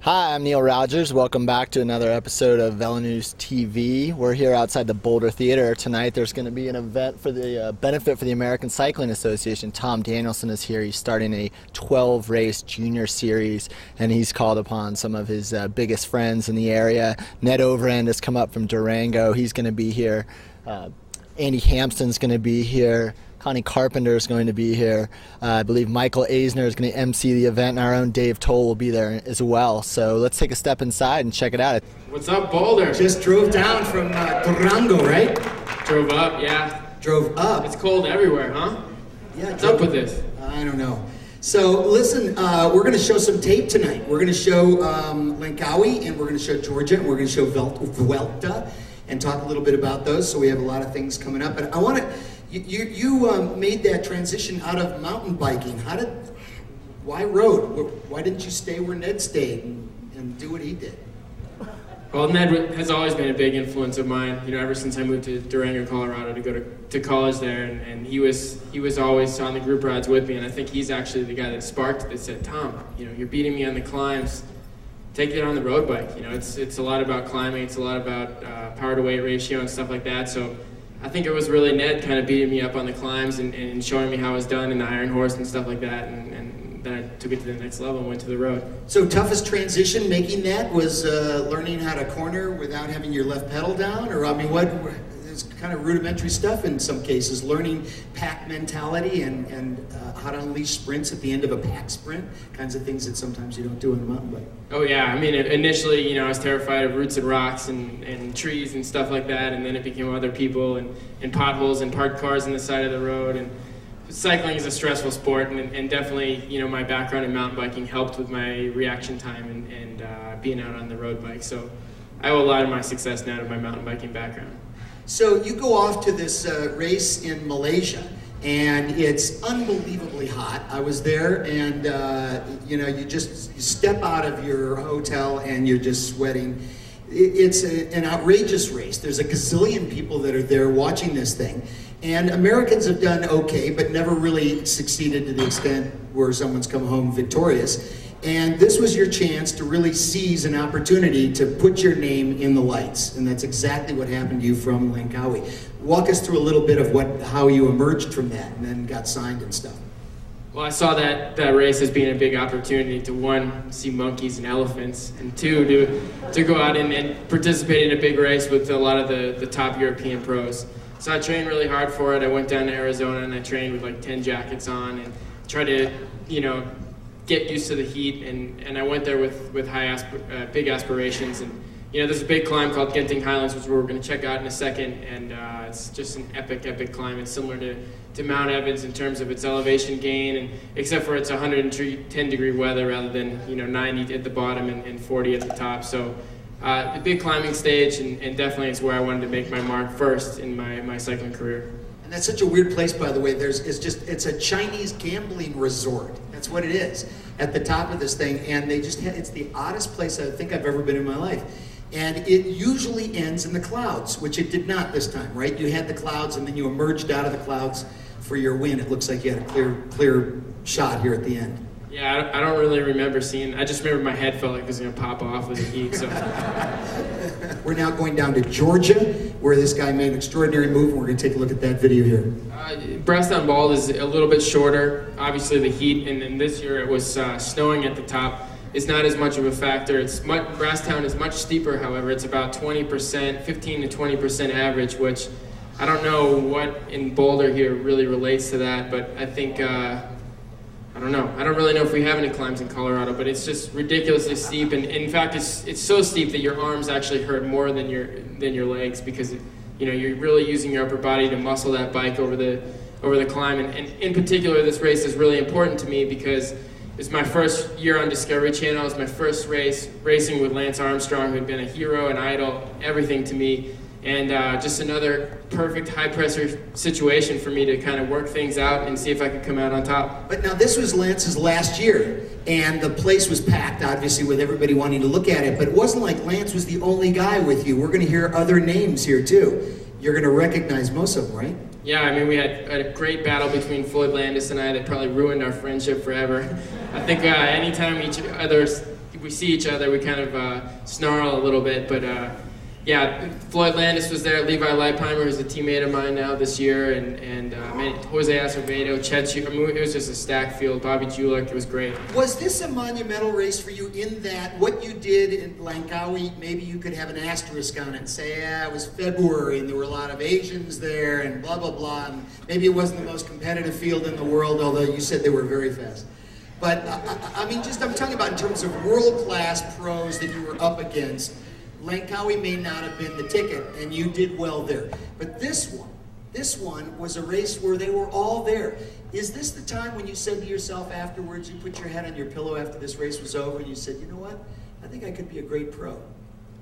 Hi, I'm Neil Rogers. Welcome back to another episode of VeloNews TV. We're here outside the Boulder Theater tonight. There's going to be an event for the benefit for the American Cycling Association. Tom Danielson is here. He's starting a 12-race junior series, and he's called upon some of his biggest friends in the area. Ned Overend has come up from Durango. He's going to be here. Andy Hampston's going to be here. Connie Carpenter is going to be here. I believe Michael Eisner is going to MC the event, and our own Dave Toll will be there as well. So let's take a step inside and check it out. What's up, Boulder? Just drove down from Durango, right? Drove up, yeah. Drove up. It's cold everywhere, huh? Yeah. What's up with this? I don't know. So listen, we're going to show some tape tonight. We're going to show Langkawi, and we're going to show Georgia, and we're going to show Vuelta, and talk a little bit about those. So we have a lot of things coming up. But I want to. You made that transition out of mountain biking. Why road? Why didn't you stay where Ned stayed and do what he did? Well, Ned has always been a big influence of mine. You know, ever since I moved to Durango, Colorado, to go to college there, and he was always on the group rides with me. And I think he's actually the guy that sparked that said, Tom, you know, you're beating me on the climbs. Take it on the road bike. You know, it's a lot about climbing. It's a lot about power to weight ratio and stuff like that. So I think it was really Ned kind of beating me up on the climbs and showing me how it was done in the Iron Horse and stuff like that, and then I took it to the next level and went to the road. So toughest transition making that was learning how to corner without having your left pedal down? Or I mean, it's kind of rudimentary stuff in some cases, learning pack mentality and how to unleash sprints at the end of a pack sprint, kinds of things that sometimes you don't do in a mountain bike. Oh yeah, I mean initially, you know, I was terrified of roots and rocks and trees and stuff like that, and then it became other people and potholes and parked cars on the side of the road. And cycling is a stressful sport, and definitely, you know, my background in mountain biking helped with my reaction time and being out on the road bike. So I owe a lot of my success now to my mountain biking background. So you go off to this race in Malaysia, and it's unbelievably hot. I was there, and you know, you step out of your hotel and you're just sweating. It's an outrageous race. There's a gazillion people that are there watching this thing, and Americans have done okay, but never really succeeded to the extent where someone's come home victorious. And this was your chance to really seize an opportunity to put your name in the lights. And that's exactly what happened to you from Langkawi. Walk us through a little bit of how you emerged from that and then got signed and stuff. Well, I saw that race as being a big opportunity to, one, see monkeys and elephants, and two, to go out and participate in a big race with a lot of the top European pros. So I trained really hard for it. I went down to Arizona and I trained with like 10 jackets on and tried to, you know, get used to the heat, and I went there with big aspirations. And you know, there's a big climb called Genting Highlands, which we're going to check out in a second, and it's just an epic climb. It's similar to Mount Evans in terms of its elevation gain, and except for it's 110-degree weather rather than, you know, 90 at the bottom and 40 at the top. So a big climbing stage, and definitely it's where I wanted to make my mark first in my cycling career. And that's such a weird place, by the way. It's a Chinese gambling resort. That's what it is at the top of this thing. And it's the oddest place I think I've ever been in my life. And it usually ends in the clouds, which it did not this time, right? You had the clouds and then you emerged out of the clouds for your win. It looks like you had a clear shot here at the end. Yeah, I don't really remember seeing. I just remember my head felt like it was going to pop off with the heat. So we're now going down to Georgia, where this guy made an extraordinary move, and we're going to take a look at that video here. Breast on Bald is a little bit shorter. Obviously, the heat, and this year it was snowing at the top. Is not as much of a factor. Brasstown is much steeper, however. It's about 20%, 15 to 20% average, which I don't know what in Boulder here really relates to that, but I think. I don't know. I don't really know if we have any climbs in Colorado, but it's just ridiculously steep, and in fact, it's so steep that your arms actually hurt more than your legs, because you know, you're really using your upper body to muscle that bike over the climb. And in particular, this race is really important to me because it's my first year on Discovery Channel. It's my first race racing with Lance Armstrong, who had been a hero, an idol, everything to me. And just another perfect high-pressure situation for me to kind of work things out and see if I could come out on top. But now this was Lance's last year, and the place was packed, obviously, with everybody wanting to look at it. But it wasn't like Lance was the only guy with you. We're going to hear other names here, too. You're going to recognize most of them, right? Yeah, I mean, we had a great battle between Floyd Landis and I that probably ruined our friendship forever. I think anytime we see each other, we kind of snarl a little bit, but yeah, Floyd Landis was there, Levi Leipheimer, who's a teammate of mine now this year, and Jose Acevedo, Chet Schumer. I mean, it was just a stacked field. Bobby Julich, it was great. Was this a monumental race for you in that what you did in Langkawi, maybe you could have an asterisk on it and say, yeah, it was February and there were a lot of Asians there and blah, blah, blah, and maybe it wasn't the most competitive field in the world, although you said they were very fast. But, I mean, just I'm talking about in terms of world-class pros that you were up against. Langkawi may not have been the ticket, and you did well there. But this one was a race where they were all there. Is this the time when you said to yourself afterwards, you put your head on your pillow after this race was over, and you said, you know what, I think I could be a great pro?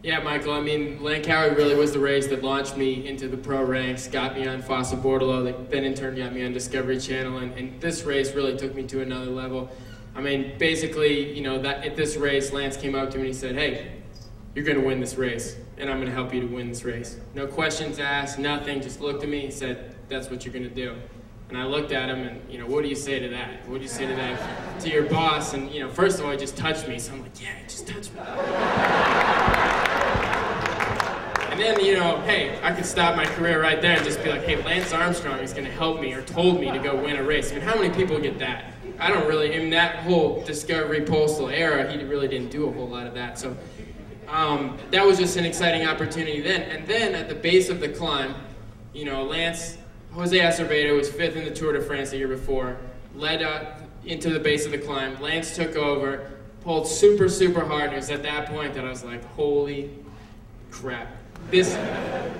Yeah, Michael, I mean, Langkawi really was the race that launched me into the pro ranks, got me on Fassa Bordello, that then in turn got me on Discovery Channel, and this race really took me to another level. I mean, basically, you know, that at this race, Lance came up to me and he said, hey, you're going to win this race, and I'm going to help you to win this race. No questions asked, nothing, just looked at me and said, that's what you're going to do. And I looked at him and, you know, what do you say to that? What do you say to that, to your boss? And, you know, first of all, he just touched me, so I'm like, yeah, just touch me. And then, you know, hey, I could stop my career right there and just be like, hey, Lance Armstrong is going to help me or told me to go win a race. I mean, how many people get that? I don't really, in that whole Discovery Postal era, he really didn't do a whole lot of that. So that was just an exciting opportunity then. And then at the base of the climb, you know, Jose Acevedo was 5th in the Tour de France the year before, led up into the base of the climb. Lance took over, pulled super, super hard, and it was at that point that I was like, holy crap. This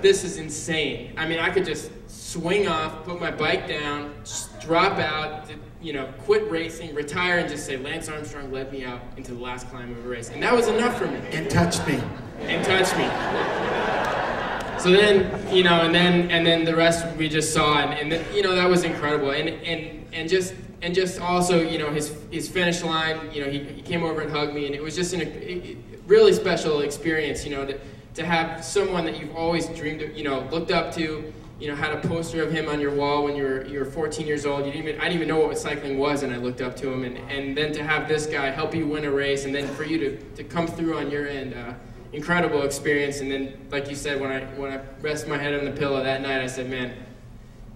is insane. I mean, I could just swing off, put my bike down, just drop out, you know, quit racing, retire, and just say, Lance Armstrong led me out into the last climb of a race. And that was enough for me. And touched me. And touched me. So then, you know, and then the rest we just saw, and then, you know, that was incredible. And just also, you know, his finish line, you know, he came over and hugged me, and it was just a really special experience, you know, to have someone that you've always dreamed of, you know, looked up to, you know, had a poster of him on your wall when you were 14 years old. I didn't even know what cycling was, and I looked up to him, and then to have this guy help you win a race, and then for you to come through on your end, incredible experience. And then, like you said, when I rested my head on the pillow that night, I said, man,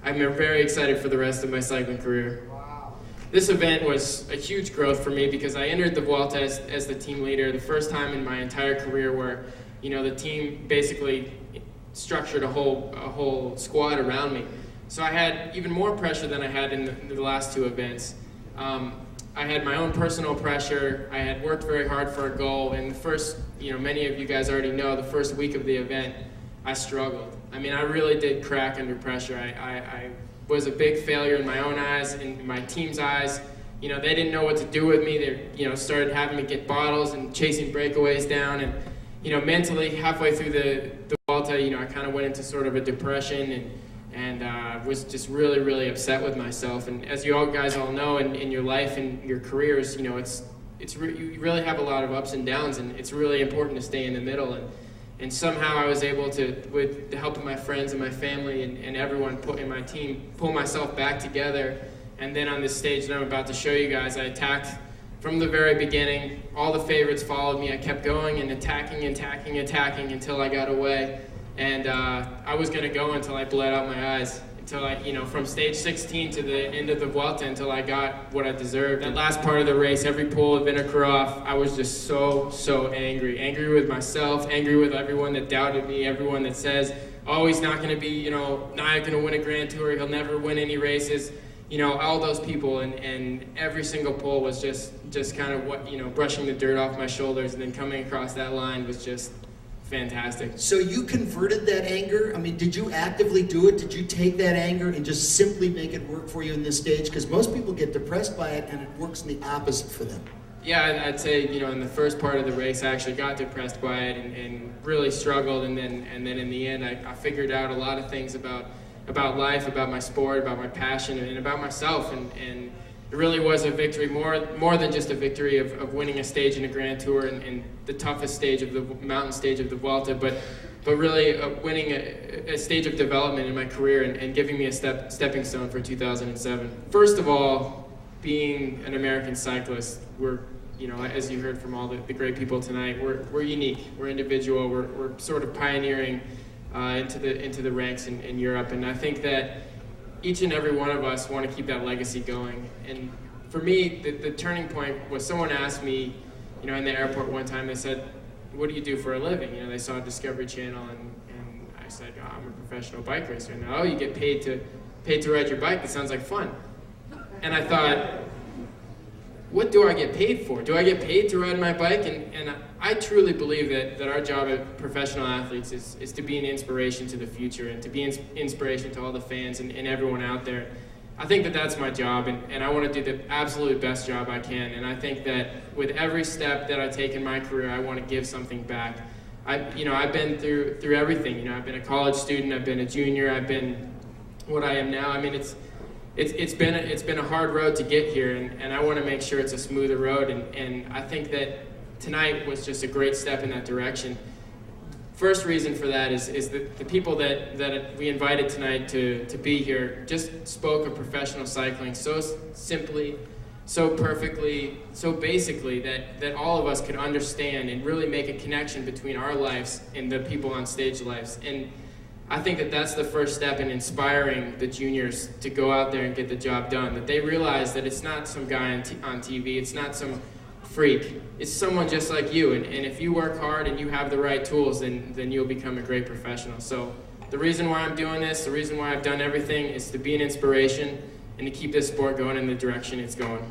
I'm very excited for the rest of my cycling career. Wow. This event was a huge growth for me because I entered the Vuelta as the team leader, the first time in my entire career where, you know, the team basically structured a whole squad around me. So I had even more pressure than I had in the last two events. I had my own personal pressure. I had worked very hard for a goal, and the first, you know, many of you guys already know, the first week of the event, I struggled. I mean, I really did crack under pressure. I was a big failure in my own eyes, in my team's eyes. You know, they didn't know what to do with me. They, you know, started having me get bottles and chasing breakaways down, and, you know, mentally, halfway through the Vuelta, you know, I kind of went into sort of a depression and was just really, really upset with myself. And as you all guys all know, in your life and your careers, you know, you really have a lot of ups and downs, and it's really important to stay in the middle. And somehow I was able to, with the help of my friends and my family and everyone in my team, pull myself back together. And then on this stage that I'm about to show you guys, I attacked from the very beginning. All the favorites followed me. I kept going and attacking until I got away. And I was going to go until I bled out my eyes, until I, you know, from stage 16 to the end of the Vuelta, until I got what I deserved. That last part of the race, every pull of Vinokurov, I was just so angry. Angry with myself, angry with everyone that doubted me, everyone that says, oh, he's not going to be, you know, not going to win a Grand Tour, he'll never win any races. You know, all those people, and every single pull was just kind of what, you know, brushing the dirt off my shoulders, and then coming across that line was just fantastic. So you converted that anger? I mean, did you actively do it? Did you take that anger and just simply make it work for you in this stage? Because most people get depressed by it, and it works in the opposite for them. Yeah, I'd say, you know, in the first part of the race, I actually got depressed by it and really struggled, and then in the end, I figured out a lot of things about life, about my sport, about my passion, and about myself, and it really was a victory, more than just a victory of winning a stage in a Grand Tour and the toughest stage of the mountain stage of the Vuelta, but really winning a stage of development in my career and giving me a stepping stone for 2007. First of all, being an American cyclist, we're as you heard from all the great people tonight, we're unique, we're individual, we're sort of pioneering into the ranks in Europe, and I think that each and every one of us want to keep that legacy going. And for me, the turning point was someone asked me, in the airport one time, they said, "What do you do for a living?" They saw Discovery Channel, and I said, "Oh, I'm a professional bike racer." And "Oh, you get paid to ride your bike? That sounds like fun." And I thought, what do I get paid for? Do I get paid to ride my bike? And I truly believe that our job as professional athletes is to be an inspiration to the future and to be an inspiration to all the fans and everyone out there. I think that that's my job, and I want to do the absolute best job I can. And I think that with every step that I take in my career, I want to give something back. I've been through everything. I've been a college student, I've been a junior, I've been what I am now. I mean, it's been a hard road to get here, and I want to make sure it's a smoother road. And I think that tonight was just a great step in that direction. First reason for that is that the people that we invited tonight to be here just spoke of professional cycling so simply, so perfectly, so basically that all of us could understand and really make a connection between our lives and the people on stage lives. And I think that that's the first step in inspiring the juniors to go out there and get the job done, that they realize that it's not some guy on TV, it's not some freak, it's someone just like you, and if you work hard and you have the right tools, then you'll become a great professional. So the reason why I'm doing this, the reason why I've done everything, is to be an inspiration and to keep this sport going in the direction it's going.